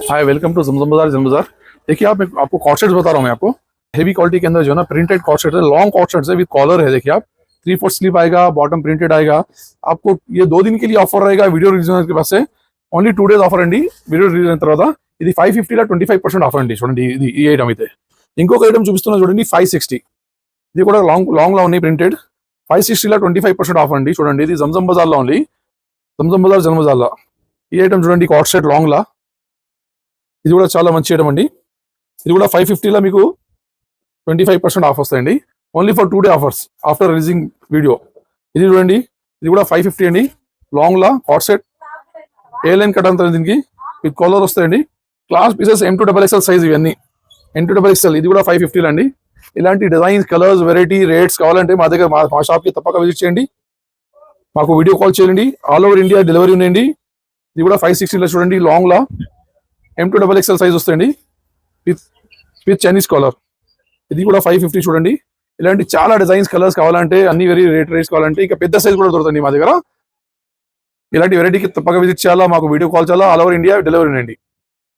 Hi welcome to जमजम बाजार जम बाजार। देखिए आपको कॉर्ड सेट्स बता रहा हूँ मैं आपको। हेवी क्वालिटी के अंदर जो है ना प्रिंटेड कॉर्ड सेट है, लॉन्ग कॉर्ड सेट्स है विद कॉलर है। देखिए आप 3/4 स्लीप आएगा, बॉटम प्रिंटेड आएगा। आपको ये 2 दिन के लिए ऑफर रहेगा वीडियो रीजनर के पास से। ఓన్లీ 2 days ఆఫర్ అండి వీడియో రిలీజ్ అయిన తర్వాత। ఇది 550 లా 25% ఆఫర్ అండి చూడండి। ఇది ఈ ఐటమ్ అయితే ఇంకొక ఐటమ్ చూపిస్తున్నా చూడండి 560। ఇది కూడా లాంగ్ లా ఉన్నాయి ప్రింటెడ్ 560 లా 25% ఆఫర్ అండి చూడండి। ఇది జంజం బజార్ లో ఓన్లీ, జంజం బజార్ జన్ బజార్ లో ఈ ఐటమ్ చూడండి కార్డ్ సెట్ లాంగ్ లా। ఇది కూడా చాలా మంచి ఐటమ్ అండి। ఇది కూడా 550 లా మీకు 25% ఆఫ్ వస్తాయండి। Only for 2 day offers after releasing video. ఇది చూడండి, ఇది కూడా 550 అండి లాంగ్ లా కార్డ్ సెట్। ఏ లైన్ కట్ అంటారు దీనికి, విత్ కాలర్ వస్తాయండి। క్లాస్ పీసెస్ M2XXL సైజ్ ఇవన్నీ M2XXL। ఇది కూడా 550 అండి। ఇలాంటి డిజైన్స్, కలర్స్, వెరైటీ, రేట్స్ కావాలంటే మా దగ్గర మా షాప్ కి తప్పక విజిట్ చేయండి, మాకు వీడియో కాల్ చేయండి। ఆల్ ఓవర్ ఇండియా డెలివరీ ఉందండి। ఇది కూడా 560 లో చూడండి లాంగ్ లా M2XXL సైజ్ వస్తాయండి విత్ చైనీస్ కాలర్। ఇది కూడా 550 చూడండి। ఇలాంటి చాలా డిజైన్స్, కలర్స్ కావాలంటే అన్ని వెరీ రేట్స్ కావాలంటే ఇక పెద్ద సైజ్ కూడా దొరుకుతుంది మా దగ్గర। ఇలాంటి వెరైటీకి తప్పక విజిట్ చేయాలా, మాకు వీడియో కాల్ చేయాలా, ఆల్ ఓవర్ ఇండియా డెలివరీ ఉందండి।